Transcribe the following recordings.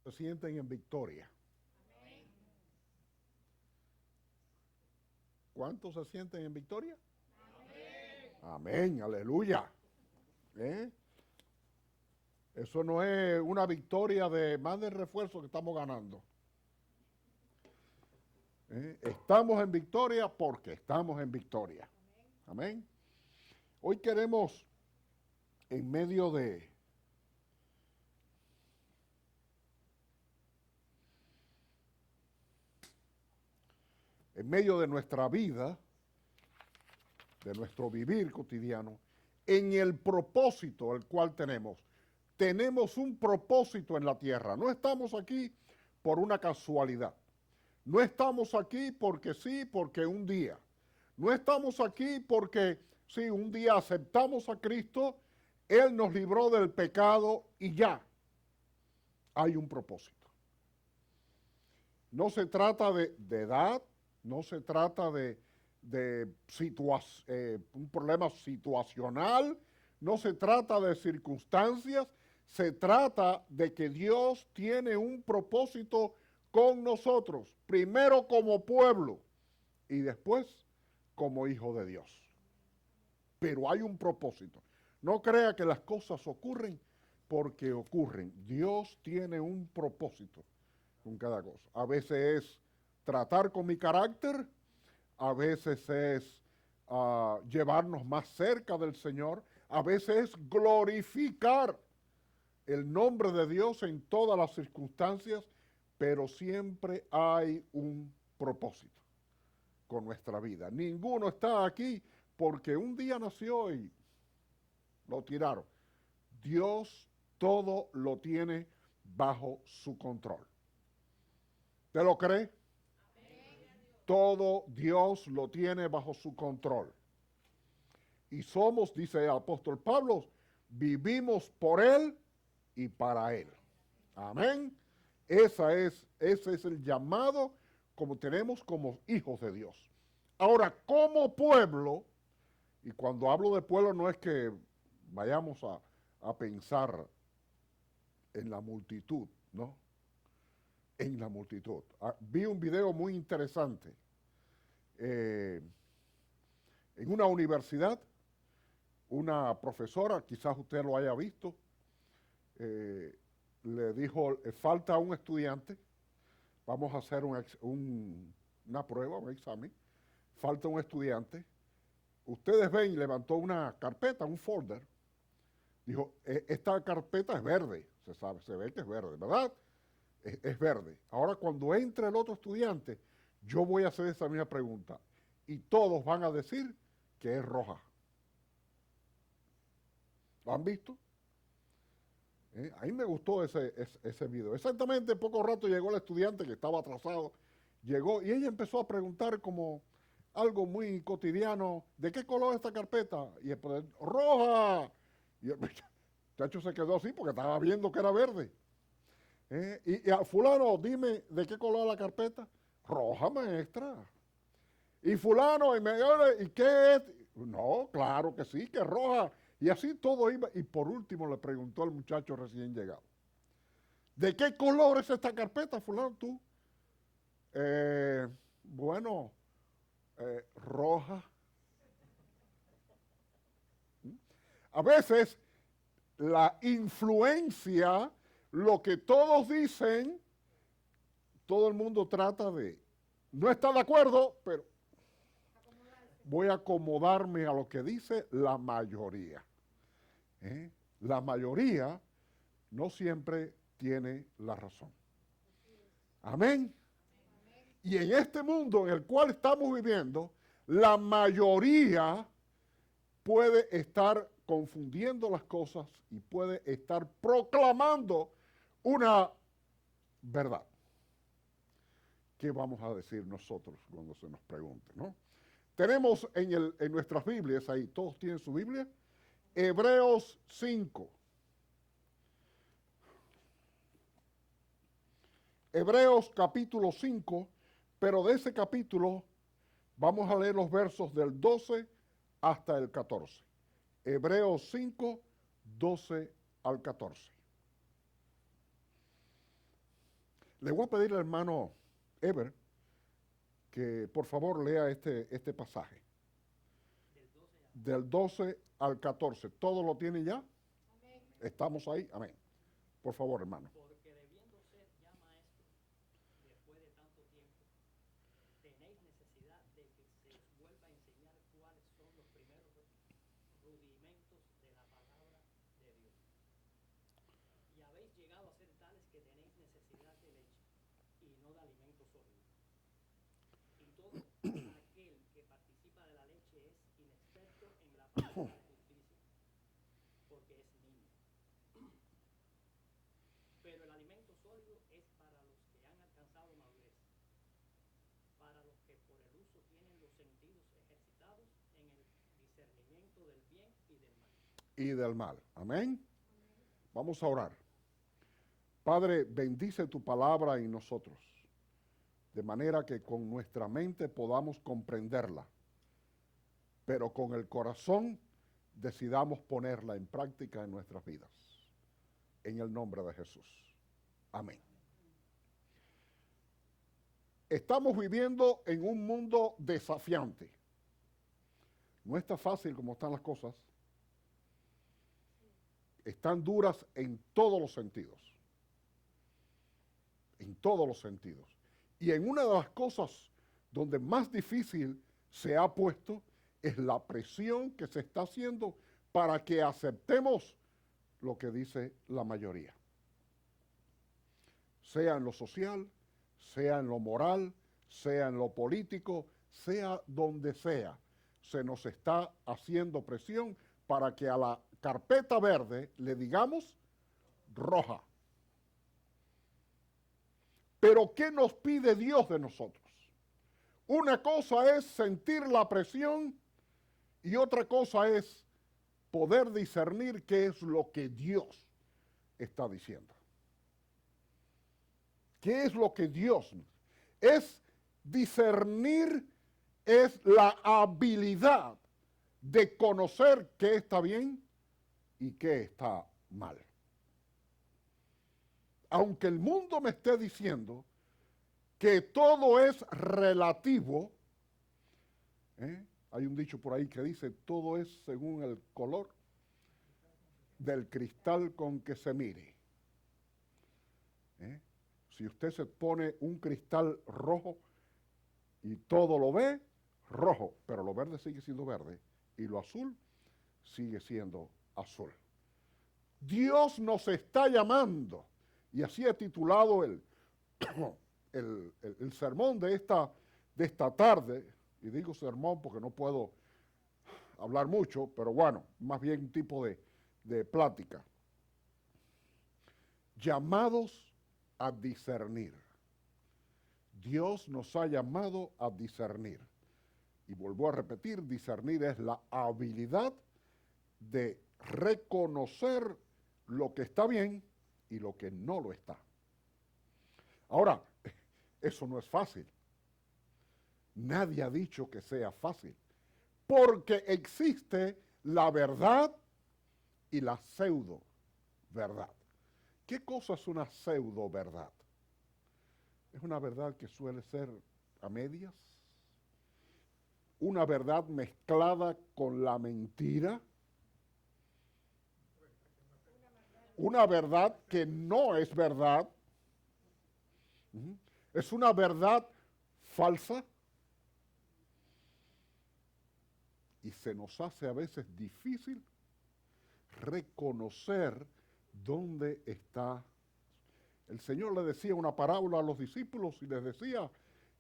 Se sienten en victoria. Amén. ¿Cuántos se sienten en victoria? Amén. Amén, aleluya. ¿Eh? Eso no es una victoria de más de refuerzo que estamos ganando. Estamos en victoria porque estamos en victoria. Amén. Hoy queremos, en medio de nuestra vida, de nuestro vivir cotidiano, en el propósito el cual tenemos un propósito en la tierra. No estamos aquí por una casualidad. No estamos aquí porque sí, porque un día. No estamos aquí porque sí, un día aceptamos a Cristo, Él nos libró del pecado y ya. Hay un propósito. No se trata de edad, no se trata de un problema situacional, no se trata de circunstancias, se trata de que Dios tiene un propósito con nosotros, primero como pueblo y después como hijo de Dios. Pero hay un propósito. No crea que las cosas ocurren porque ocurren. Dios tiene un propósito con cada cosa. A veces es tratar con mi carácter, a veces es llevarnos más cerca del Señor, a veces es glorificar el nombre de Dios en todas las circunstancias, pero siempre hay un propósito con nuestra vida. Ninguno está aquí porque un día nació y lo tiraron. Dios todo lo tiene bajo su control. ¿Te lo cree? Todo Dios lo tiene bajo su control. Y somos, dice el apóstol Pablo, vivimos por Él y para Él. Amén. Ese es el llamado como tenemos como hijos de Dios. Ahora, como pueblo, y cuando hablo de pueblo no es que vayamos a pensar en la multitud, ¿no? En la multitud. Vi un video muy interesante. En una universidad, una profesora, quizás usted lo haya visto, le dijo, falta un estudiante, vamos a hacer una prueba, un examen, falta un estudiante. Ustedes ven, levantó una carpeta, un folder, dijo, esta carpeta es verde, se ve que es verde, ¿verdad? Es verde. Ahora cuando entre el otro estudiante, yo voy a hacer esa misma pregunta y todos van a decir que es roja. ¿Lo han visto? A mí me gustó ese video. Exactamente, poco rato llegó el estudiante que estaba atrasado, llegó y ella empezó a preguntar como algo muy cotidiano, ¿de qué color es esta carpeta? Y después, roja. Y el muchacho se quedó así porque estaba viendo que era verde. Y a fulano, dime, ¿de qué color es la carpeta? Roja, maestra. Y fulano, ¿y qué es? No, claro que sí, que es roja. Y así todo iba. Y por último le preguntó al muchacho recién llegado, ¿de qué color es esta carpeta, fulano, tú? Bueno, roja. A veces la influencia, lo que todos dicen, todo el mundo trata de, no está de acuerdo, pero voy a acomodarme a lo que dice la mayoría. La mayoría no siempre tiene la razón. Amén. Y en este mundo en el cual estamos viviendo, la mayoría puede estar confundiendo las cosas y puede estar proclamando una verdad. ¿Qué vamos a decir nosotros cuando se nos pregunte, no? Tenemos en nuestras Biblias ahí, todos tienen su Biblia, Hebreos 5. Hebreos capítulo 5, pero de ese capítulo vamos a leer los versos del 12 hasta el 14. Hebreos 5, 12 al 14. Le voy a pedir al hermano Ever que por favor lea este pasaje. Del 12 al 14. ¿Todo lo tiene ya? Amén. ¿Estamos ahí? Amén. Por favor, hermano. Porque debiendo ser ya maestros, después de tanto tiempo, tenéis necesidad de que se os vuelva a enseñar cuáles son los primeros rudimentos de la palabra de Dios. Y habéis llegado a ser tales que tenéis necesidad de leche y no de alimento sólido. Y todo aquel que participa de la leche es inexperto en la palabra de justicia, porque es niño. Pero el alimento sólido es para los que han alcanzado madurez, para los que por el uso tienen los sentidos ejercitados en el discernimiento del bien y del mal. Y del mal. Amén. Vamos a orar. Padre, bendice tu palabra en nosotros, de manera que con nuestra mente podamos comprenderla, pero con el corazón decidamos ponerla en práctica en nuestras vidas. En el nombre de Jesús. Amén. Estamos viviendo en un mundo desafiante. No está fácil como están las cosas. Están duras en todos los sentidos. En todos los sentidos. Y en una de las cosas donde más difícil se ha puesto es la presión que se está haciendo para que aceptemos lo que dice la mayoría. Sea en lo social, sea en lo moral, sea en lo político, sea donde sea, se nos está haciendo presión para que a la carpeta verde le digamos roja. Pero ¿qué nos pide Dios de nosotros? Una cosa es sentir la presión y otra cosa es poder discernir qué es lo que Dios está diciendo. ¿Qué es lo que Dios? Es discernir, es la habilidad de conocer qué está bien y qué está mal. Aunque el mundo me esté diciendo que todo es relativo, hay un dicho por ahí que dice, todo es según el color del cristal con que se mire. Si usted se pone un cristal rojo y todo lo ve rojo, pero lo verde sigue siendo verde y lo azul sigue siendo azul. Dios nos está llamando, y así he titulado el sermón de esta tarde, y digo sermón porque no puedo hablar mucho, pero bueno, más bien un tipo de plática. Llamados a discernir. Dios nos ha llamado a discernir. Y vuelvo a repetir, discernir es la habilidad de reconocer lo que está bien y lo que no lo está. Ahora, eso no es fácil. Nadie ha dicho que sea fácil, porque existe la verdad y la pseudo verdad. ¿Qué cosa es una pseudo verdad? Es una verdad que suele ser a medias, una verdad mezclada con la mentira, una verdad que no es verdad, es una verdad falsa, y se nos hace a veces difícil reconocer dónde está. El Señor le decía una parábola a los discípulos y les decía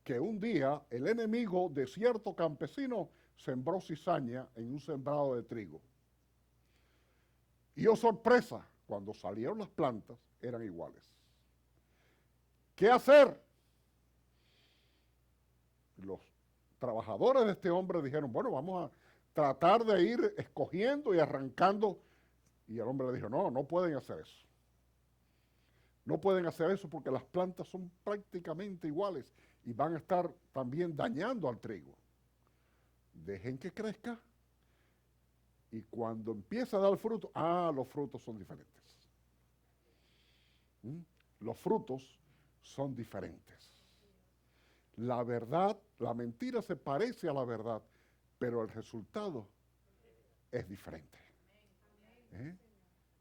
que un día el enemigo de cierto campesino sembró cizaña en un sembrado de trigo. Y oh sorpresa, cuando salieron las plantas eran iguales. ¿Qué hacer? Los trabajadores de este hombre dijeron, bueno, vamos a tratar de ir escogiendo y arrancando. Y el hombre le dijo, no, no pueden hacer eso. No pueden hacer eso porque las plantas son prácticamente iguales y van a estar también dañando al trigo. Dejen que crezca y cuando empieza a dar fruto, los frutos son diferentes. Los frutos son diferentes. La verdad, la mentira se parece a la verdad, pero el resultado es diferente. ¿Eh?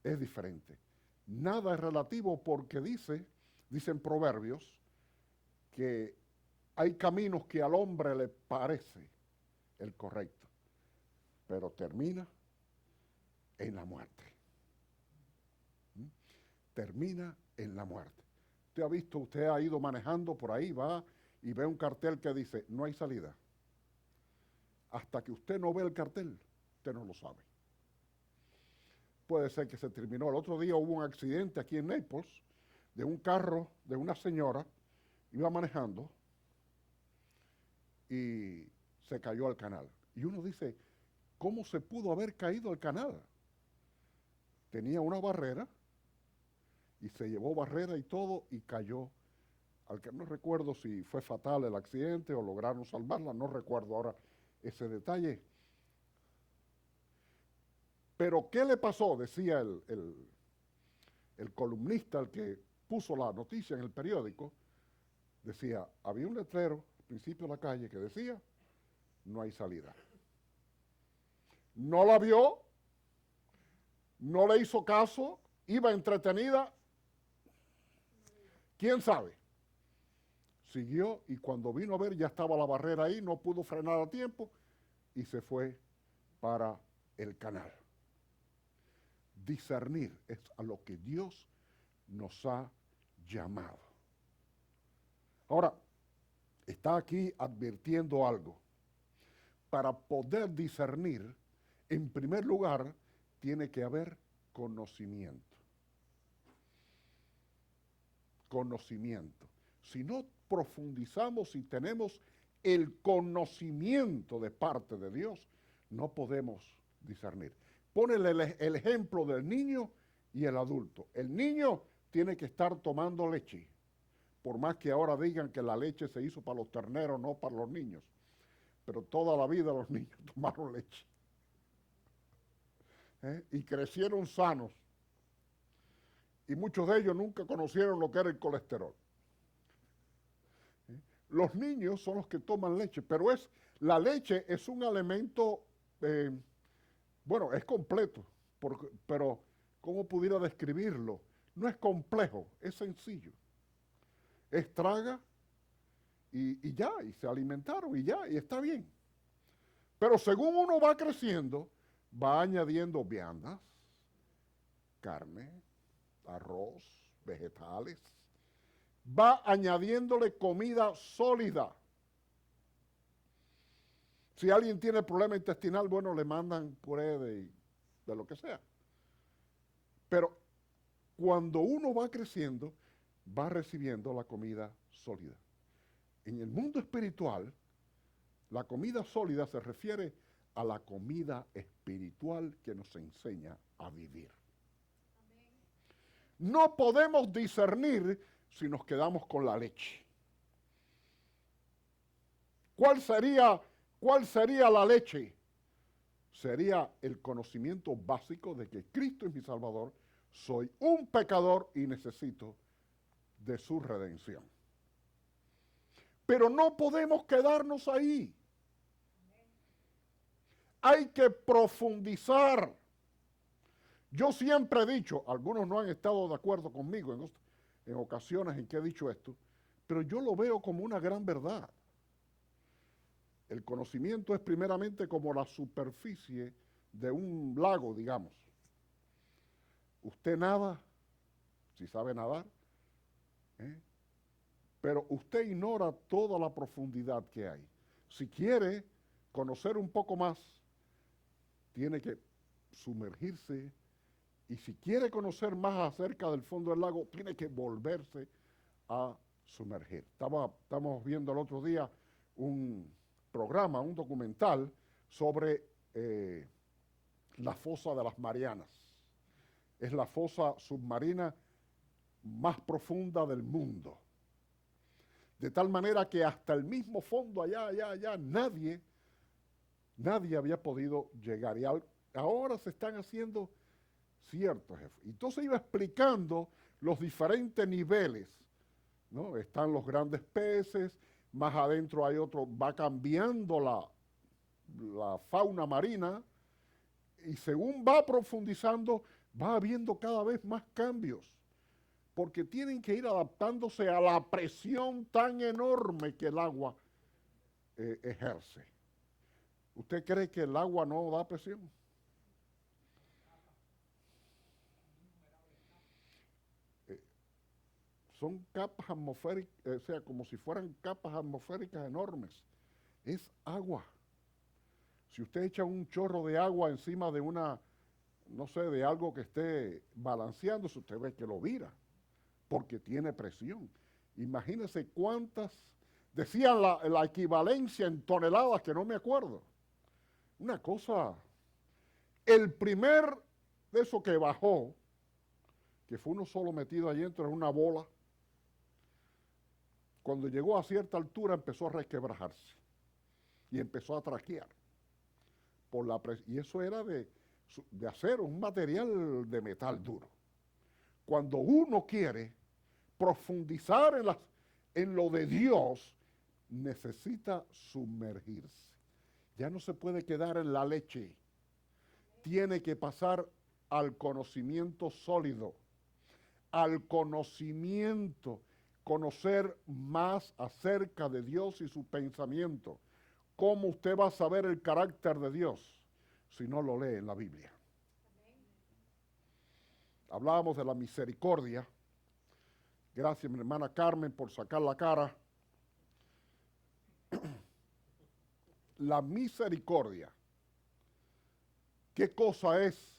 Es diferente. Nada es relativo porque dicen Proverbios, que hay caminos que al hombre le parece el correcto, pero termina en la muerte. Termina en la muerte. Usted ha ido manejando por ahí, va y ve un cartel que dice, no hay salida. Hasta que usted no ve el cartel, usted no lo sabe. Puede ser que se terminó. El otro día hubo un accidente aquí en Naples de un carro de una señora, iba manejando y se cayó al canal. Y uno dice, ¿cómo se pudo haber caído al canal? Tenía una barrera y se llevó barrera y todo y cayó. No recuerdo si fue fatal el accidente o lograron salvarla, no recuerdo ahora ese detalle. Pero ¿qué le pasó? Decía el columnista, el que puso la noticia en el periódico, decía, había un letrero al principio de la calle que decía, no hay salida. No la vio, no le hizo caso, iba entretenida, ¿quién sabe? Siguió y cuando vino a ver ya estaba la barrera ahí, no pudo frenar a tiempo y se fue para el canal. Discernir es a lo que Dios nos ha llamado. Ahora, está aquí advirtiendo algo. Para poder discernir, en primer lugar, tiene que haber conocimiento. Conocimiento. Si no profundizamos y tenemos el conocimiento de parte de Dios, no podemos discernir. Ponele el ejemplo del niño y el adulto. El niño tiene que estar tomando leche, por más que ahora digan que la leche se hizo para los terneros, no para los niños. Pero toda la vida los niños tomaron leche. Y crecieron sanos. Y muchos de ellos nunca conocieron lo que era el colesterol. Los niños son los que toman leche, pero la leche es un alimento, es completo, pero ¿cómo pudiera describirlo? No es complejo, es sencillo. Es traga y ya, y se alimentaron y ya, y está bien. Pero según uno va creciendo, va añadiendo viandas, carne, arroz, vegetales, va añadiéndole comida sólida. Si alguien tiene problema intestinal, bueno, le mandan puré de lo que sea. Pero cuando uno va creciendo, va recibiendo la comida sólida. En el mundo espiritual, la comida sólida se refiere a la comida espiritual que nos enseña a vivir. No podemos discernir si nos quedamos con la leche. ¿Cuál sería la leche? Sería el conocimiento básico de que Cristo es mi Salvador, soy un pecador y necesito de su redención. Pero no podemos quedarnos ahí. Hay que profundizar. Yo siempre he dicho, algunos no han estado de acuerdo conmigo en ocasiones en que he dicho esto, pero yo lo veo como una gran verdad. El conocimiento es primeramente como la superficie de un lago, digamos. Usted nada, si sabe nadar, pero usted ignora toda la profundidad que hay. Si quiere conocer un poco más, tiene que sumergirse, y si quiere conocer más acerca del fondo del lago, tiene que volverse a sumergir. Estamos viendo el otro día un programa, un documental sobre la fosa de las Marianas. Es la fosa submarina más profunda del mundo. De tal manera que hasta el mismo fondo, allá, nadie había podido llegar. Y ahora se están haciendo ciertos. Entonces iba explicando los diferentes niveles ¿no? Están los grandes peces, más adentro hay otro, va cambiando la fauna marina y según va profundizando, va habiendo cada vez más cambios, porque tienen que ir adaptándose a la presión tan enorme que el agua ejerce. ¿Usted cree que el agua no da presión? Son capas atmosféricas, o sea, como si fueran capas atmosféricas enormes. Es agua. Si usted echa un chorro de agua encima de una, no sé, de algo que esté balanceándose, usted ve que lo vira, porque tiene presión. Imagínese cuántas, decían la equivalencia en toneladas, que no me acuerdo. Una cosa, el primer de eso que bajó, que fue uno solo metido allí dentro, en una bola, cuando llegó a cierta altura empezó a resquebrajarse y empezó a traquear. Y eso era de acero, un material de metal duro. Cuando uno quiere profundizar en lo de Dios, necesita sumergirse. Ya no se puede quedar en la leche. Tiene que pasar al conocimiento sólido, al conocimiento, conocer más acerca de Dios y su pensamiento. ¿Cómo usted va a saber el carácter de Dios si no lo lee en la Biblia? Hablábamos de la misericordia. Gracias, mi hermana Carmen, por sacar la cara. La misericordia. ¿Qué cosa es?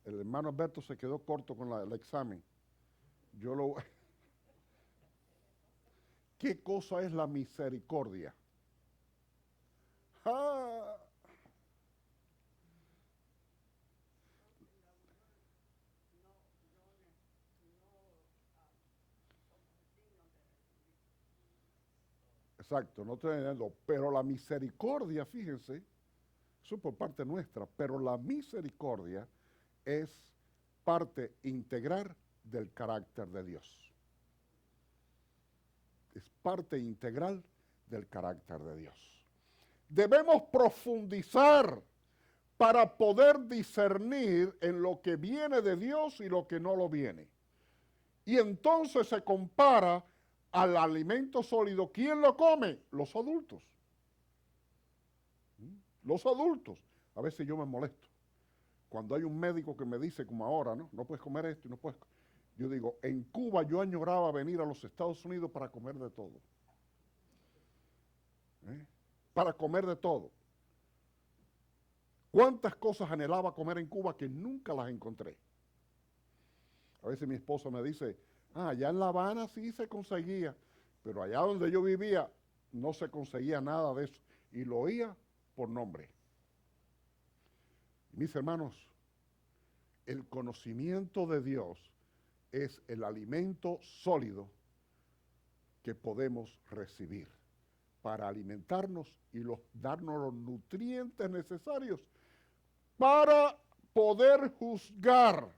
El hermano Alberto se quedó corto con el examen. ¿Qué cosa es la misericordia? ¡Ah! Exacto, no estoy entendiendo. Pero la misericordia, fíjense, eso por parte nuestra, pero la misericordia es parte integral del carácter de Dios. Es parte integral del carácter de Dios. Debemos profundizar para poder discernir en lo que viene de Dios y lo que no lo viene. Y entonces se compara al alimento sólido. ¿Quién lo come? Los adultos. Los adultos. A veces yo me molesto. Cuando hay un médico que me dice, como ahora, no puedes comer esto y no puedes. Yo digo, en Cuba yo añoraba venir a los Estados Unidos para comer de todo. Para comer de todo. ¿Cuántas cosas anhelaba comer en Cuba que nunca las encontré? A veces mi esposa me dice, allá en La Habana sí se conseguía, pero allá donde yo vivía no se conseguía nada de eso. Y lo oía por nombre. Mis hermanos, el conocimiento de Dios es el alimento sólido que podemos recibir para alimentarnos y darnos los nutrientes necesarios para poder juzgar.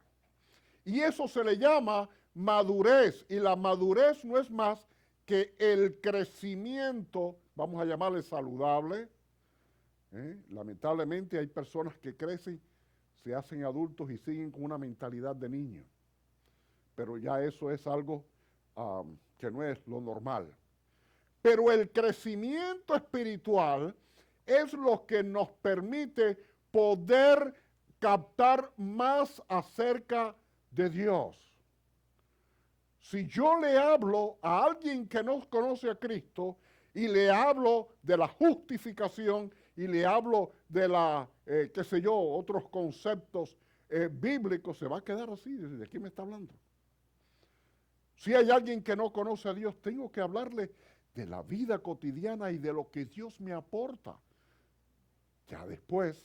Y eso se le llama madurez. Y la madurez no es más que el crecimiento, vamos a llamarle saludable. Lamentablemente hay personas que crecen, se hacen adultos y siguen con una mentalidad de niño. Pero ya eso es algo que no es lo normal. Pero el crecimiento espiritual es lo que nos permite poder captar más acerca de Dios. Si yo le hablo a alguien que no conoce a Cristo y le hablo de la justificación y le hablo de otros conceptos bíblicos, se va a quedar así, ¿de qué me está hablando? Si hay alguien que no conoce a Dios, tengo que hablarle de la vida cotidiana y de lo que Dios me aporta. Ya después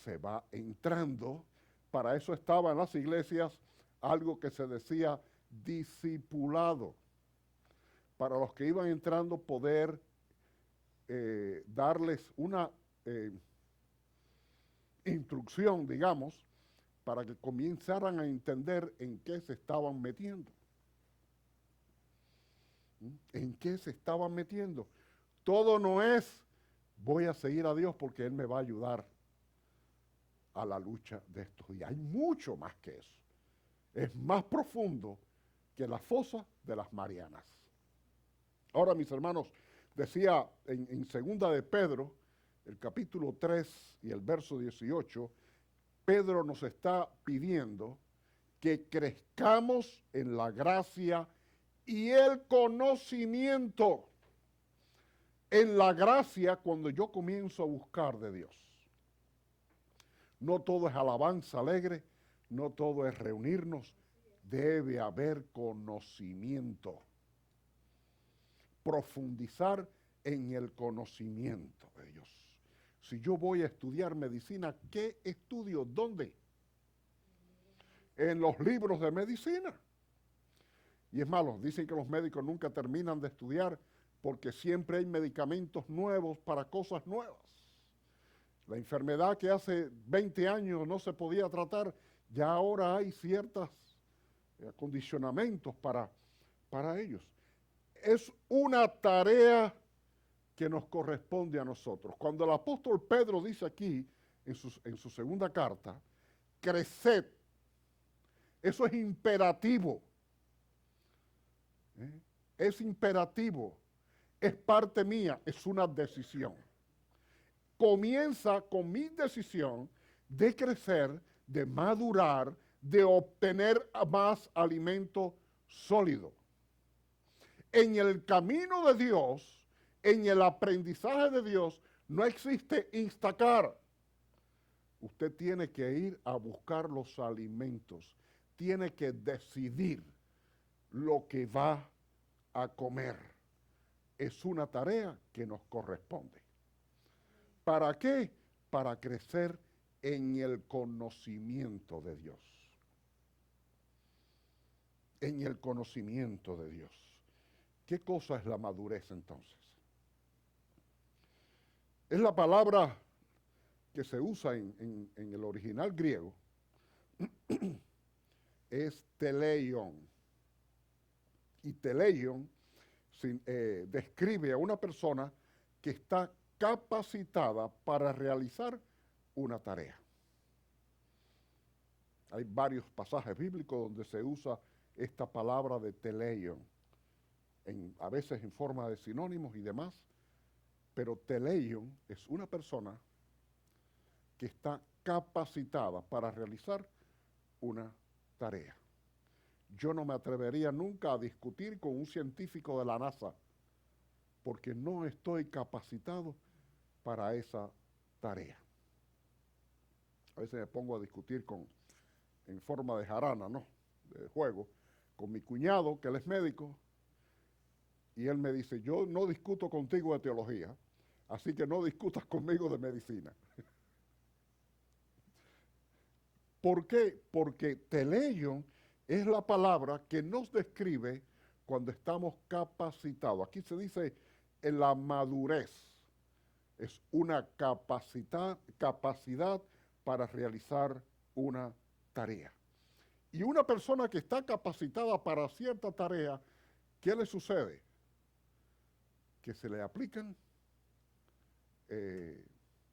se va entrando. Para eso estaba en las iglesias algo que se decía discipulado. Para los que iban entrando poder darles una instrucción, digamos, para que comenzaran a entender en qué se estaban metiendo. ¿En qué se estaban metiendo? Todo no es, voy a seguir a Dios porque Él me va a ayudar a la lucha de estos días. Hay mucho más que eso. Es más profundo que la fosa de las Marianas. Ahora, mis hermanos, decía en segunda de Pedro, el capítulo 3 y el verso 18, Pedro nos está pidiendo que crezcamos en la gracia y el conocimiento. En la gracia, cuando yo comienzo a buscar de Dios. No todo es alabanza alegre, no todo es reunirnos, debe haber conocimiento. Profundizar en el conocimiento de Dios. Si yo voy a estudiar medicina, ¿qué estudio? ¿Dónde? En los libros de medicina. Y es malo, dicen que los médicos nunca terminan de estudiar porque siempre hay medicamentos nuevos para cosas nuevas. La enfermedad que hace 20 años no se podía tratar, ya ahora hay ciertos acondicionamientos para ellos. Es una tarea que nos corresponde a nosotros. Cuando el apóstol Pedro dice aquí, en su segunda carta, creced, eso es imperativo. Es imperativo, es parte mía, es una decisión. Comienza con mi decisión de crecer, de madurar, de obtener más alimento sólido. En el camino de Dios, en el aprendizaje de Dios, no existe instacar. Usted tiene que ir a buscar los alimentos, tiene que decidir lo que va a comer. Es una tarea que nos corresponde. ¿Para qué? Para crecer en el conocimiento de Dios. En el conocimiento de Dios. ¿Qué cosa es la madurez entonces? Es la palabra que se usa en el original griego. Es teleion. Y teleion describe a una persona que está capacitada para realizar una tarea. Hay varios pasajes bíblicos donde se usa esta palabra de teleion, a veces en forma de sinónimos y demás, pero teleion es una persona que está capacitada para realizar una tarea. Yo no me atrevería nunca a discutir con un científico de la NASA, porque no estoy capacitado para esa tarea. A veces me pongo a discutir en forma de jarana, ¿no? De juego, con mi cuñado, que él es médico, y él me dice, yo no discuto contigo de teología, así que no discutas conmigo de medicina. ¿Por qué? Porque teleion es la palabra que nos describe cuando estamos capacitados. Aquí se dice en la madurez. Es una capacidad para realizar una tarea. Y una persona que está capacitada para cierta tarea, ¿qué le sucede? Que se le aplican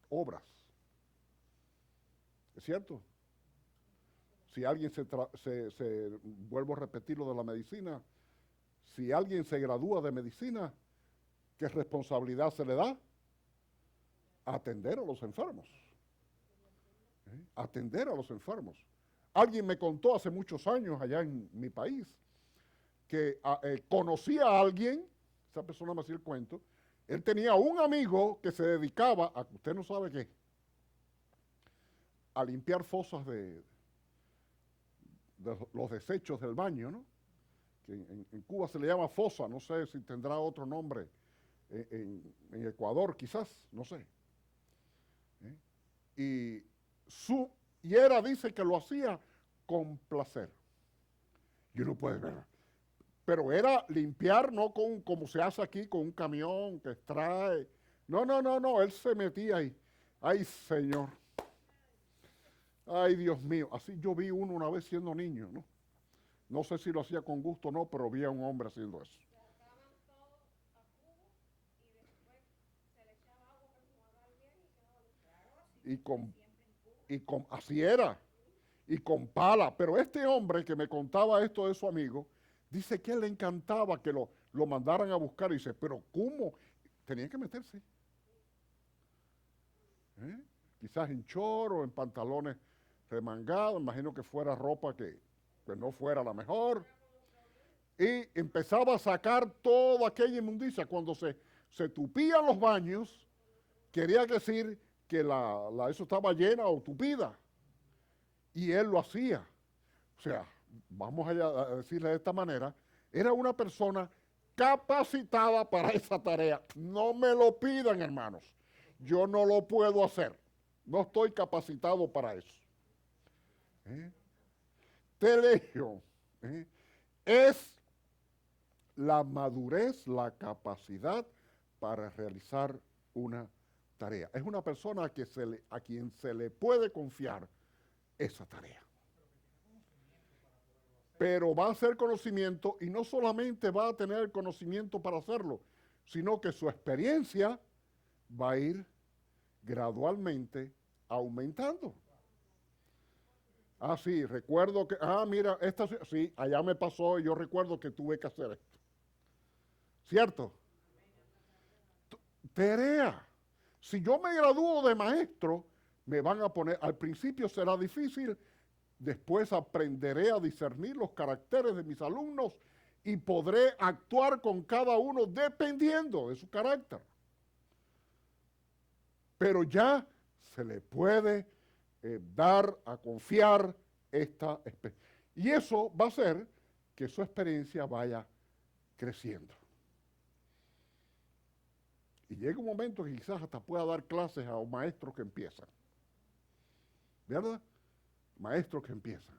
obras. ¿Es cierto? Si alguien vuelvo a repetir lo de la medicina, si alguien se gradúa de medicina, ¿qué responsabilidad se le da? Atender a los enfermos. Atender a los enfermos. Alguien me contó hace muchos años allá en mi país que conocía a alguien, esa persona me hacía el cuento, él tenía un amigo que se dedicaba a, usted no sabe qué, a limpiar fosas de los desechos del baño, ¿no? Que en Cuba se le llama fosa, no sé si tendrá otro nombre, en Ecuador quizás, no sé. Y dice que lo hacía con placer. Y uno puede ver. Pero era limpiar, no como se hace aquí, con un camión que extrae. No, él se metía ahí. Ay, Señor. Ay, Dios mío, así yo vi uno una vez siendo niño, ¿no? No sé si lo hacía con gusto o no, pero vi a un hombre haciendo eso. Sacaban todo a cubo y después se le echaba agua para enjuagar bien y quedaba listo. Claro, Y con, siempre en cubo. así era, y con pala. Pero este hombre que me contaba esto de su amigo, dice que le encantaba que lo mandaran a buscar. Y dice, pero ¿cómo? Tenía que meterse. ¿Eh? Quizás en short o en pantalones remangados, imagino que fuera ropa que no fuera la mejor. Y empezaba a sacar toda aquella inmundicia. Cuando se tupían los baños, quería decir que eso estaba llena o tupida. Y él lo hacía. O sea, vamos a decirle de esta manera, era una persona capacitada para esa tarea. No me lo pidan, hermanos. Yo no lo puedo hacer. No estoy capacitado para eso. Telegio es la madurez, la capacidad para realizar una tarea. Es una persona a quien se le puede confiar esa tarea. Pero va a ser conocimiento y no solamente va a tener conocimiento para hacerlo, sino que su experiencia va a ir gradualmente aumentando. Ah, sí, recuerdo que, mira, sí, allá me pasó y yo recuerdo que tuve que hacer esto. ¿Cierto? Tarea. Si yo me gradúo de maestro, me van a poner, al principio será difícil, después aprenderé a discernir los caracteres de mis alumnos y podré actuar con cada uno dependiendo de su carácter. Pero ya se le puede dar a confiar esta experiencia. Y eso va a hacer que su experiencia vaya creciendo. Y llega un momento que quizás hasta pueda dar clases a maestros que empiezan. ¿Verdad? Maestros que empiezan.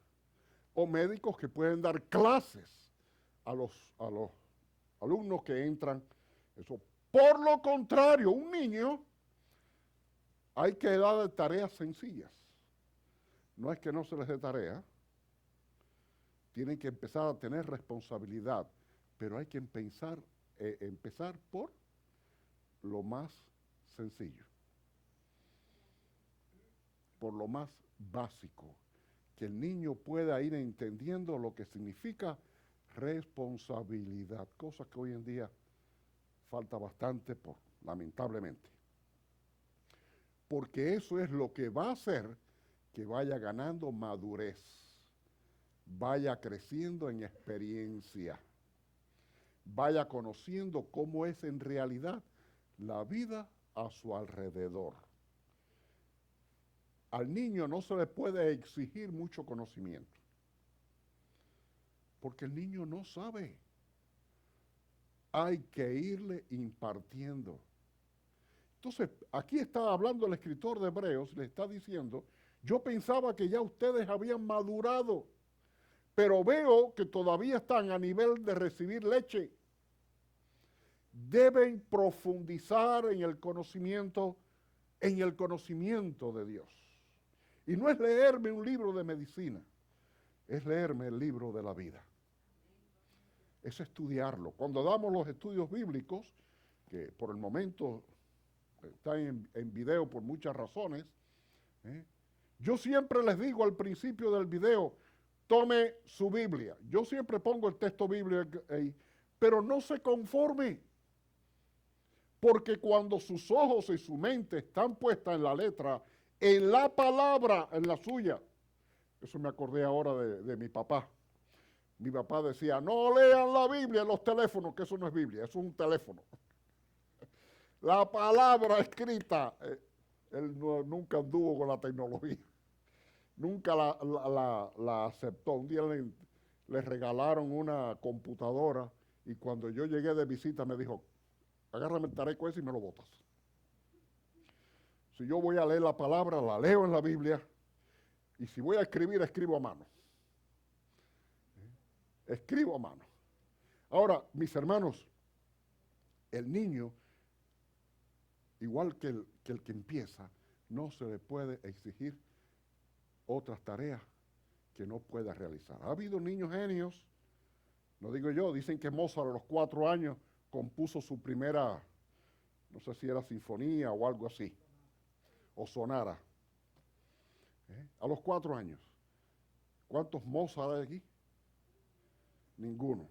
O médicos que pueden dar clases a los alumnos que entran. Eso. Por lo contrario, un niño hay que darle tareas sencillas. No es que no se les dé tarea. Tienen que empezar a tener responsabilidad. Pero hay que empezar por lo más sencillo. Por lo más básico. Que el niño pueda ir entendiendo lo que significa responsabilidad. Cosa que hoy en día falta bastante, lamentablemente. Porque eso es lo que va a hacer que vaya ganando madurez, vaya creciendo en experiencia, vaya conociendo cómo es en realidad la vida a su alrededor. Al niño no se le puede exigir mucho conocimiento, porque el niño no sabe. Hay que irle impartiendo. Entonces, aquí está hablando el escritor de Hebreos, le está diciendo, yo pensaba que ya ustedes habían madurado, pero veo que todavía están a nivel de recibir leche. Deben profundizar en el conocimiento de Dios. Y no es leerme un libro de medicina, es leerme el libro de la vida. Es estudiarlo. Cuando damos los estudios bíblicos, que por el momento están en video por muchas razones, yo siempre les digo al principio del video, tome su Biblia. Yo siempre pongo el texto bíblico ahí, pero no se conforme. Porque cuando sus ojos y su mente están puestas en la letra, en la palabra, en la suya, eso me acordé ahora de mi papá. Mi papá decía, no lean la Biblia en los teléfonos, que eso no es Biblia, eso es un teléfono. La palabra escrita, él nunca anduvo con la tecnología, nunca la aceptó. Un día le regalaron una computadora y cuando yo llegué de visita me dijo, agárrame el tareco ese y me lo botas. Si yo voy a leer la palabra, la leo en la Biblia, y si voy a escribir, escribo a mano. Escribo a mano. Ahora, mis hermanos, el niño, igual que el que empieza, no se le puede exigir otras tareas que no puede realizar. Ha habido niños genios, no digo yo, dicen que Mozart a los 4 años compuso su primera, no sé si era sinfonía o algo así, o sonara. A los 4 años. ¿Cuántos Mozart hay aquí? Ninguno.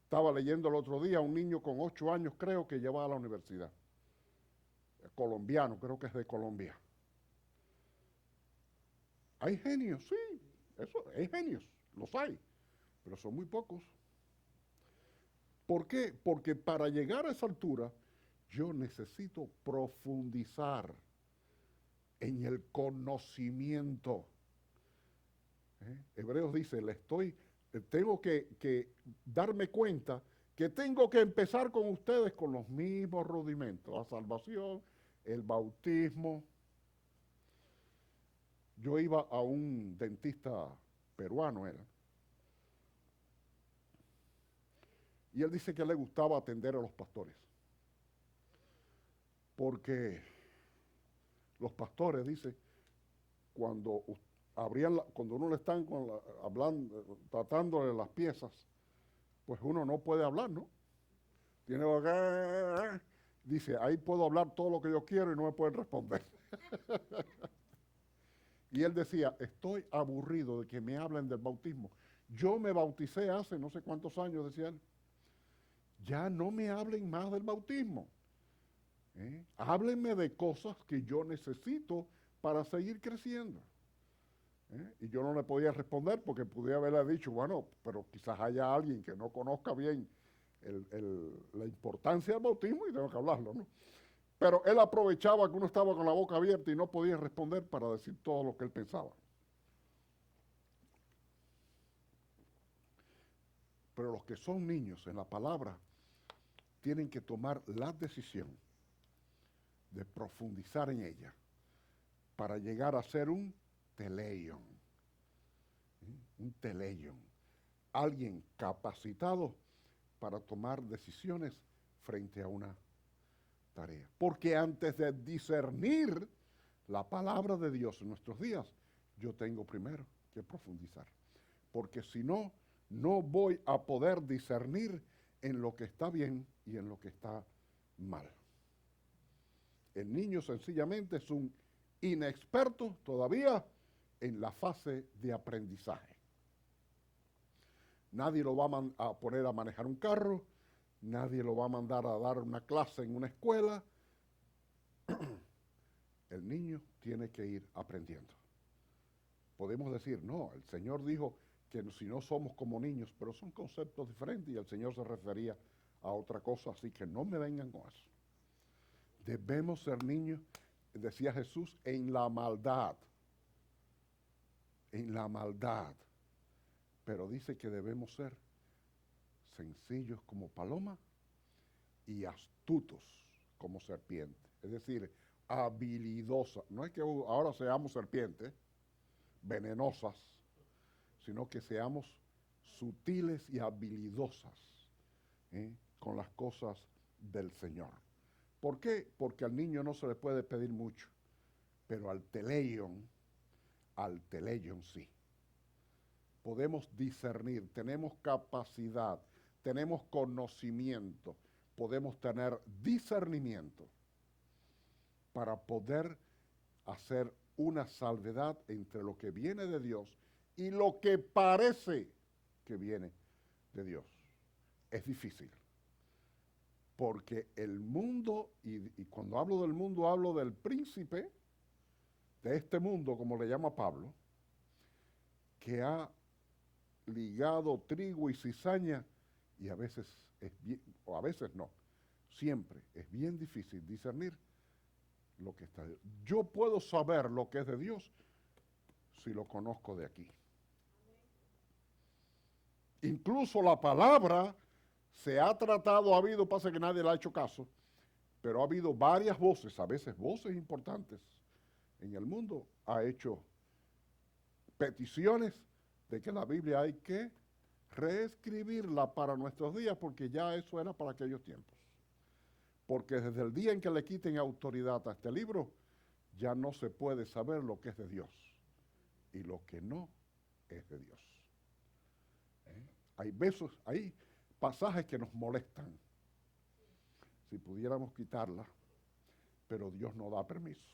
Estaba leyendo el otro día un niño con 8 años, creo, que lleva a la universidad. Colombiano, creo que es de Colombia. Hay genios, sí, eso, hay genios, los hay, pero son muy pocos. ¿Por qué? Porque para llegar a esa altura, yo necesito profundizar en el conocimiento. Hebreos dice, tengo que darme cuenta que tengo que empezar con ustedes con los mismos rudimentos, la salvación, el bautismo. Yo iba a un dentista peruano, y él dice que le gustaba atender a los pastores, porque los pastores, dice, cuando uno le están hablando, tratándole las piezas, pues uno no puede hablar, ¿no? Tiene que, dice, ahí puedo hablar todo lo que yo quiero y no me pueden responder. Y él decía, estoy aburrido de que me hablen del bautismo. Yo me bauticé hace no sé cuántos años, decía él. Ya no me hablen más del bautismo. Háblenme de cosas que yo necesito para seguir creciendo. Y yo no le podía responder porque pudiera haberle dicho, bueno, pero quizás haya alguien que no conozca bien la importancia del bautismo y tengo que hablarlo, ¿no? Pero él aprovechaba que uno estaba con la boca abierta y no podía responder para decir todo lo que él pensaba. Pero los que son niños en la palabra tienen que tomar la decisión de profundizar en ella para llegar a ser un teleion. Un teleion. Alguien capacitado para tomar decisiones frente a una tarea. Porque antes de discernir la palabra de Dios en nuestros días, yo tengo primero que profundizar. Porque si no, no voy a poder discernir en lo que está bien y en lo que está mal. El niño sencillamente es un inexperto todavía en la fase de aprendizaje. Nadie lo va a poner a manejar un carro, nadie lo va a mandar a dar una clase en una escuela. El niño tiene que ir aprendiendo. Podemos decir, no, el Señor dijo que si no somos como niños, pero son conceptos diferentes y el Señor se refería a otra cosa, así que no me vengan con eso. Debemos ser niños, decía Jesús, en la maldad. En la maldad. Pero dice que debemos ser sencillos como paloma y astutos como serpiente. Es decir, habilidosa. No es que ahora seamos serpientes venenosas, sino que seamos sutiles y habilidosas con las cosas del Señor. ¿Por qué? Porque al niño no se le puede pedir mucho, pero al teleion sí. Podemos discernir, tenemos capacidad, tenemos conocimiento, podemos tener discernimiento para poder hacer una salvedad entre lo que viene de Dios y lo que parece que viene de Dios. Es difícil, porque el mundo, y cuando hablo del mundo hablo del príncipe de este mundo, como le llama Pablo, que ha ligado trigo y cizaña, y a veces es bien, o a veces no, siempre es bien difícil discernir lo que está. Yo puedo saber lo que es de Dios si lo conozco de aquí. Incluso la palabra se ha tratado, ha habido, pasa que nadie le ha hecho caso, pero ha habido varias voces, a veces voces importantes en el mundo, ha hecho peticiones de que la Biblia hay que reescribirla para nuestros días, porque ya eso era para aquellos tiempos. Porque desde el día en que le quiten autoridad a este libro, ya no se puede saber lo que es de Dios y lo que no es de Dios. Hay pasajes que nos molestan. Si pudiéramos quitarla, pero Dios no da permiso.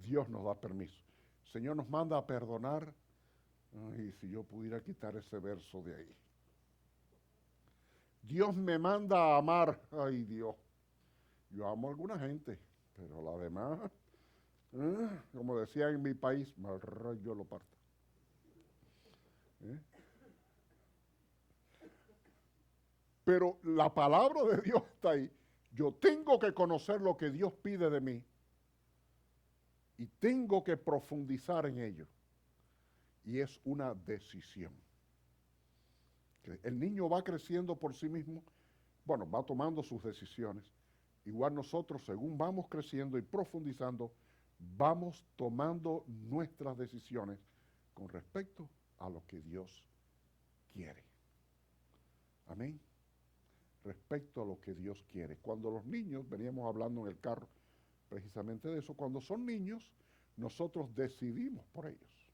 Dios nos da permiso. El Señor nos manda a perdonar. Ay, si yo pudiera quitar ese verso de ahí. Dios me manda a amar. Ay, Dios. Yo amo a alguna gente, pero la demás, como decía en mi país, mal rayo lo parto. Pero la palabra de Dios está ahí. Yo tengo que conocer lo que Dios pide de mí y tengo que profundizar en ello. Y es una decisión. El niño va creciendo por sí mismo, bueno, va tomando sus decisiones. Igual nosotros, según vamos creciendo y profundizando, vamos tomando nuestras decisiones con respecto a lo que Dios quiere. Amén. Respecto a lo que Dios quiere. Cuando los niños, veníamos hablando en el carro precisamente de eso, cuando son niños, nosotros decidimos por ellos.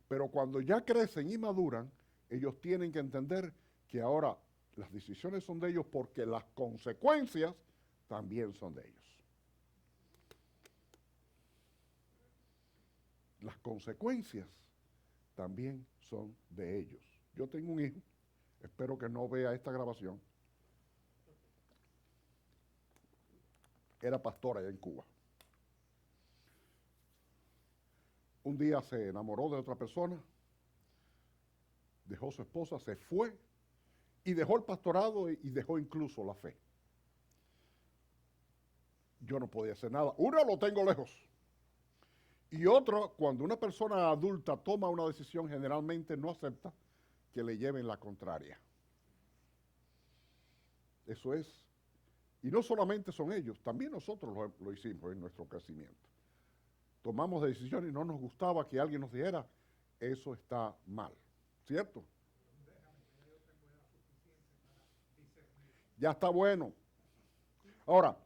Pero cuando ya crecen y maduran, ellos tienen que entender que ahora las decisiones son de ellos porque las consecuencias también son de ellos. Las consecuencias también son de ellos. Yo tengo un hijo, espero que no vea esta grabación. Era pastor allá en Cuba. Un día se enamoró de otra persona, dejó su esposa, se fue y dejó el pastorado y dejó incluso la fe. Yo no podía hacer nada. Uno, lo tengo lejos. Y otro, cuando una persona adulta toma una decisión, generalmente no acepta que le lleven la contraria. Eso es. Y no solamente son ellos, también nosotros lo hicimos en nuestro crecimiento. Tomamos decisiones y no nos gustaba que alguien nos dijera, eso está mal. ¿Cierto? Ya está bueno. Ahora,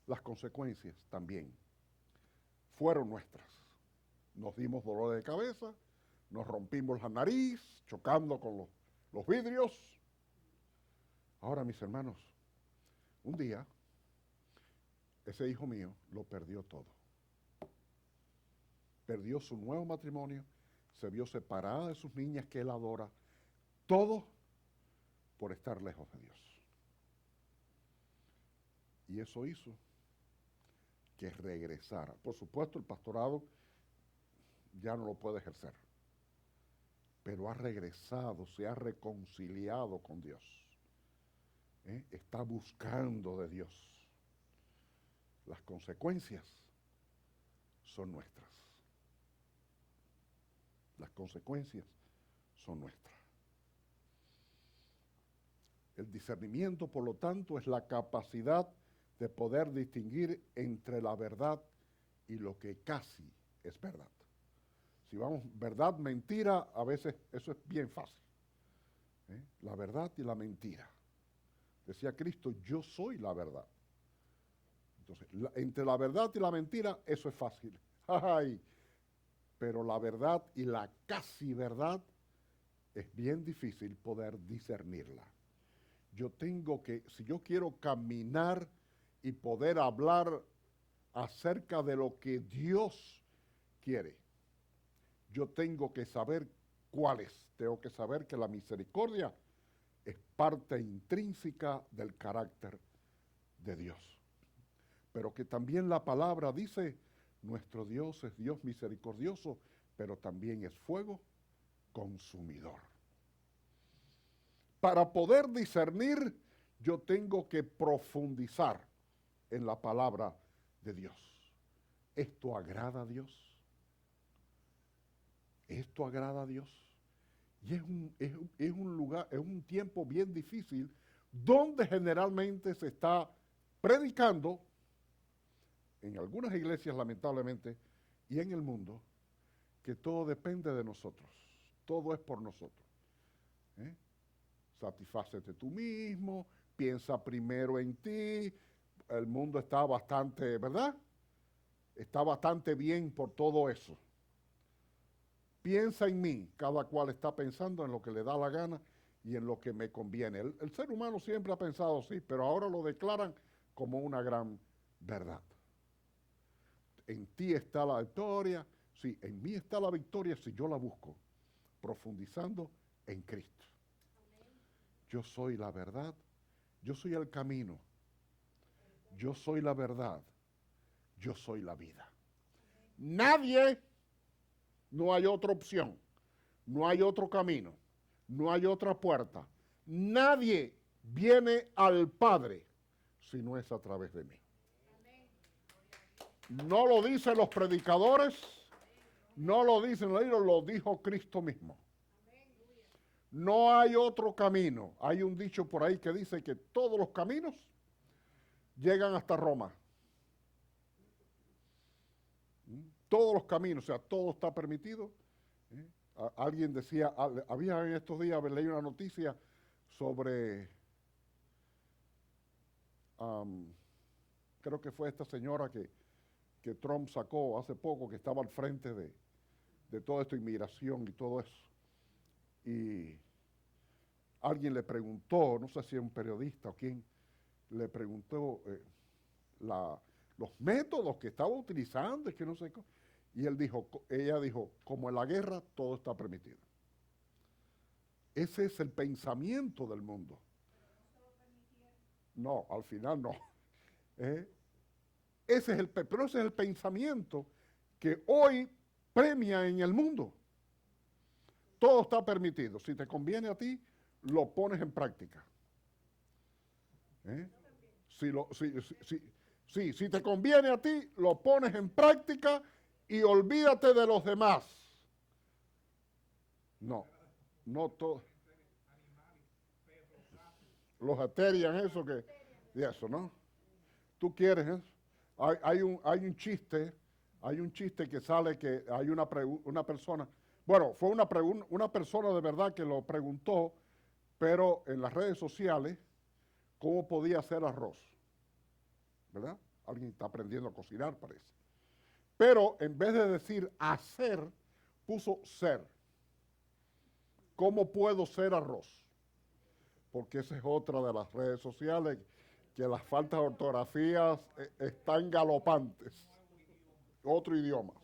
las consecuencias también fueron nuestras. Nos dimos dolor de cabeza, nos rompimos la nariz, chocando con los vidrios. Ahora, mis hermanos, un día, ese hijo mío lo perdió todo. Perdió su nuevo matrimonio, se vio separada de sus niñas que él adora, todo por estar lejos de Dios. Y eso hizo que regresara. Por supuesto, el pastorado ya no lo puede ejercer, pero ha regresado, se ha reconciliado con Dios. Está buscando de Dios. Las consecuencias son nuestras. Las consecuencias son nuestras. El discernimiento, por lo tanto, es la capacidad de poder distinguir entre la verdad y lo que casi es verdad. Si vamos, verdad, mentira, a veces eso es bien fácil. La verdad y la mentira. Decía Cristo, yo soy la verdad. Entonces, entre la verdad y la mentira, eso es fácil. Ay, pero la verdad y la casi verdad es bien difícil poder discernirla. Yo tengo que, si yo quiero caminar y poder hablar acerca de lo que Dios quiere, yo tengo que saber cuáles. Tengo que saber que la misericordia es parte intrínseca del carácter de Dios. Pero que también la palabra dice, nuestro Dios es Dios misericordioso, pero también es fuego consumidor. Para poder discernir, yo tengo que profundizar en la palabra de Dios. ¿Esto agrada a Dios? ¿Esto agrada a Dios? Y es un tiempo bien difícil donde generalmente se está predicando, en algunas iglesias lamentablemente, y en el mundo, que todo depende de nosotros. Todo es por nosotros. Satisfácete tú mismo, piensa primero en ti, el mundo está bastante, ¿verdad? Está bastante bien por todo eso. Piensa en mí, cada cual está pensando en lo que le da la gana y en lo que me conviene. El ser humano siempre ha pensado así, pero ahora lo declaran como una gran verdad. En ti está la victoria, sí, en mí está la victoria si yo la busco, profundizando en Cristo. Yo soy la verdad, yo soy el camino, yo soy la verdad, yo soy la vida. Nadie, no hay otra opción, no hay otro camino, no hay otra puerta. Nadie viene al Padre si no es a través de mí. No lo dicen los predicadores, no lo dicen los libros, lo dijo Cristo mismo. No hay otro camino. Hay un dicho por ahí que dice que todos los caminos llegan hasta Roma. Todos los caminos, o sea, todo está permitido. Alguien decía, había en estos días, leí una noticia sobre, creo que fue esta señora que Trump sacó hace poco, que estaba al frente de toda esta inmigración y todo eso. Y alguien le preguntó, no sé si es un periodista o quién, le preguntó los métodos que estaba utilizando, es que no sé cómo. Y ella dijo, como en la guerra, todo está permitido. Ese es el pensamiento del mundo. No, al final no. Pero ese es el pensamiento que hoy premia en el mundo. Todo está permitido. Si te conviene a ti, lo pones en práctica. Si te conviene a ti, lo pones en práctica y olvídate de los demás. No todo. Los aterian eso y eso, ¿no? Tú quieres eso. Hay un chiste que sale que hay una persona, bueno, fue una persona de verdad que lo preguntó, pero en las redes sociales, cómo podía hacer arroz, ¿verdad? Alguien está aprendiendo a cocinar, parece. Pero en vez de decir hacer, puso ser. ¿Cómo puedo ser arroz? Porque esa es otra de las redes sociales, que las faltas de ortografías están galopantes. Otro idioma.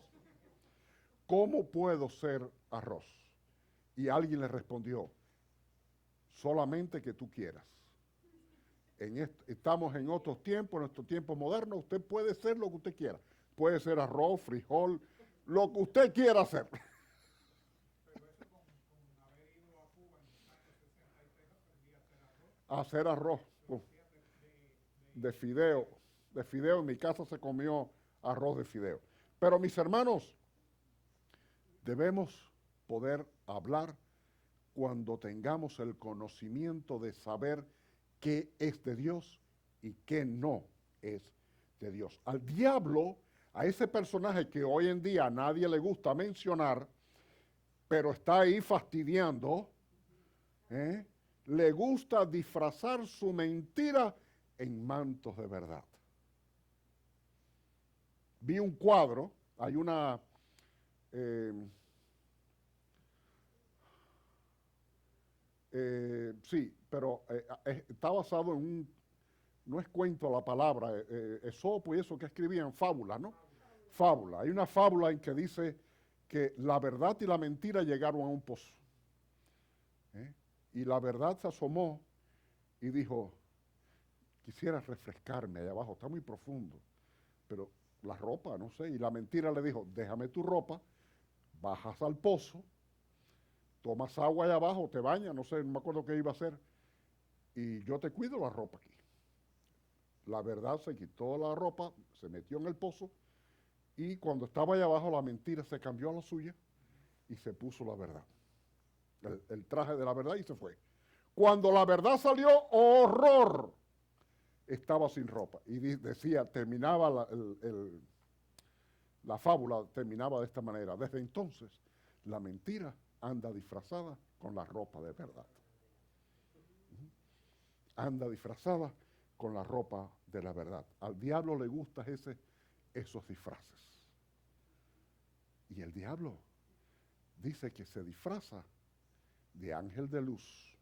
¿Cómo puedo ser arroz? Y alguien le respondió, solamente que tú quieras. Estamos en otros tiempos, en nuestro tiempo moderno, usted puede ser lo que usted quiera. Puede ser arroz, frijol, lo que usted quiera hacer. Pero eso con haber ido a Cuba en los años 63 aprendí a hacer arroz. Hacer arroz de fideo. En mi casa se comió arroz de fideo. Pero mis hermanos, debemos poder hablar cuando tengamos el conocimiento de saber qué es de Dios y qué no es de Dios. Al diablo, a ese personaje que hoy en día a nadie le gusta mencionar, pero está ahí fastidiando, le gusta disfrazar su mentira en mantos de verdad. Vi un cuadro, hay una... sí, pero está basado en no es cuento la palabra, Esopo y eso que escribían, fábula, ¿no? Fábula. Hay una fábula en que dice que la verdad y la mentira llegaron a un pozo. Y la verdad se asomó y dijo, quisiera refrescarme allá abajo, está muy profundo, pero la ropa, no sé. Y la mentira le dijo, déjame tu ropa, bajas al pozo, tomas agua allá abajo, te bañas, no sé, no me acuerdo qué iba a hacer, y yo te cuido la ropa aquí. La verdad se quitó la ropa, se metió en el pozo, y cuando estaba allá abajo la mentira se cambió a la suya y se puso la verdad. El traje de la verdad y se fue. Cuando la verdad salió, horror, estaba sin ropa. Y decía, terminaba la fábula, terminaba de esta manera. Desde entonces, la mentira anda disfrazada con la ropa de verdad. anda disfrazada con la ropa de la verdad. Al diablo le gustan esos disfraces. Y el diablo dice que se disfraza de ángel de luz.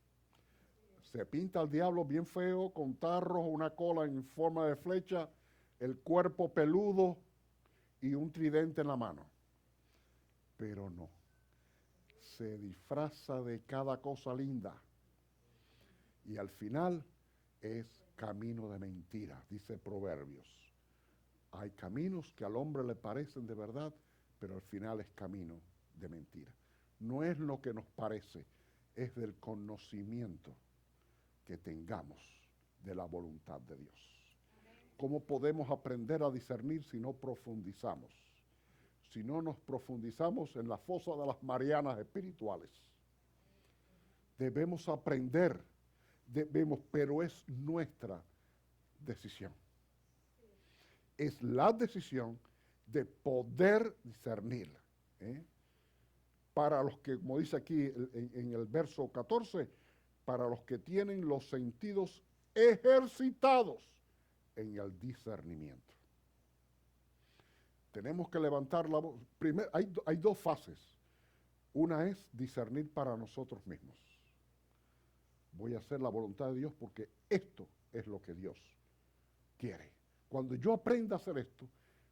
Se pinta al diablo bien feo, con tarros, una cola en forma de flecha, el cuerpo peludo y un tridente en la mano. Pero no, se disfraza de cada cosa linda. Y al final es camino de mentira, dice Proverbios. Hay caminos que al hombre le parecen de verdad, pero al final es camino de mentira. No es lo que nos parece, es del conocimiento que tengamos de la voluntad de Dios. ¿Cómo podemos aprender a discernir si no profundizamos? Si no nos profundizamos en la fosa de las Marianas espirituales. Debemos aprender, pero es nuestra decisión. Es la decisión de poder discernir. Para los que, como dice aquí en el verso 14, para los que tienen los sentidos ejercitados en el discernimiento. Tenemos que levantar la voz. Primero, hay dos fases. Una es discernir para nosotros mismos. Voy a hacer la voluntad de Dios porque esto es lo que Dios quiere. Cuando yo aprenda a hacer esto,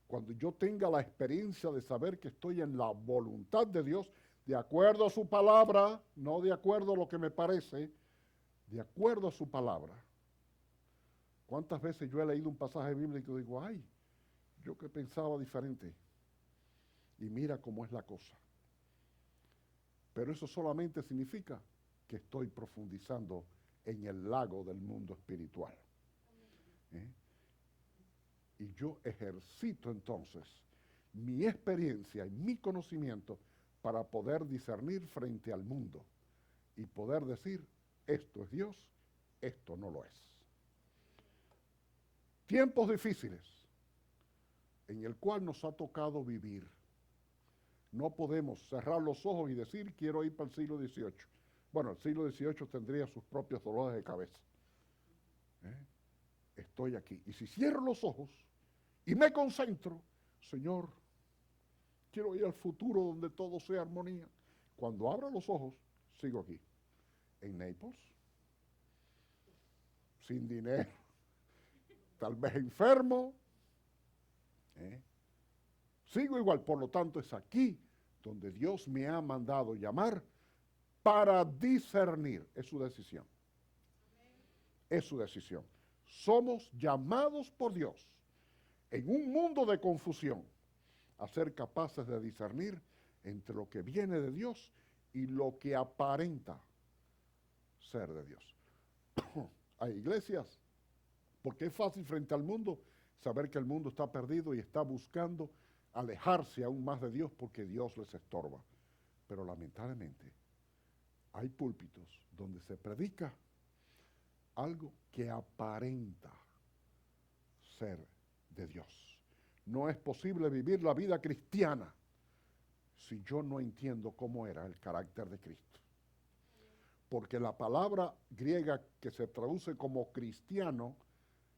cuando yo tenga la experiencia de saber que estoy en la voluntad de Dios, de acuerdo a su palabra, no de acuerdo a lo que me parece, de acuerdo a su palabra. ¿Cuántas veces yo he leído un pasaje bíblico y digo, ay, yo que pensaba diferente? Y mira cómo es la cosa. Pero eso solamente significa que estoy profundizando en el lago del mundo espiritual. Y yo ejercito entonces mi experiencia y mi conocimiento para poder discernir frente al mundo y poder decir, esto es Dios, esto no lo es. Tiempos difíciles en el cual nos ha tocado vivir. No podemos cerrar los ojos y decir, quiero ir para el siglo XVIII. Bueno, el siglo XVIII tendría sus propios dolores de cabeza. Estoy aquí. Y si cierro los ojos y me concentro, Señor, quiero ir al futuro donde todo sea armonía. Cuando abra los ojos, sigo aquí. En Naples, sin dinero, tal vez enfermo. Sigo igual, por lo tanto es aquí donde Dios me ha mandado llamar para discernir. Es su decisión. Es su decisión. Somos llamados por Dios en un mundo de confusión a ser capaces de discernir entre lo que viene de Dios y lo que aparenta ser de Dios. Hay iglesias, porque es fácil frente al mundo saber que el mundo está perdido y está buscando alejarse aún más de Dios porque Dios les estorba. Pero lamentablemente hay púlpitos donde se predica algo que aparenta ser de Dios. No es posible vivir la vida cristiana si yo no entiendo cómo era el carácter de Cristo. Porque la palabra griega que se traduce como cristiano,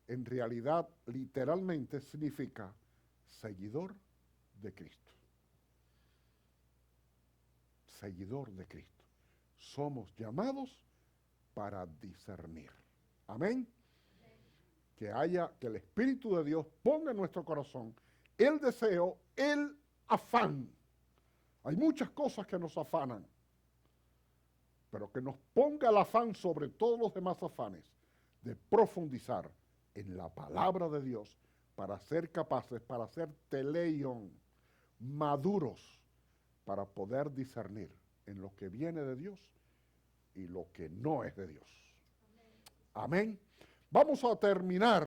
en realidad literalmente significa seguidor de Cristo. Seguidor de Cristo. Somos llamados para discernir. Amén. Que el Espíritu de Dios ponga en nuestro corazón el deseo, el afán. Hay muchas cosas que nos afanan, pero que nos ponga el afán sobre todos los demás afanes de profundizar en la palabra de Dios para ser capaces, para ser teleion, maduros, para poder discernir en lo que viene de Dios y lo que no es de Dios. Amén. Vamos a terminar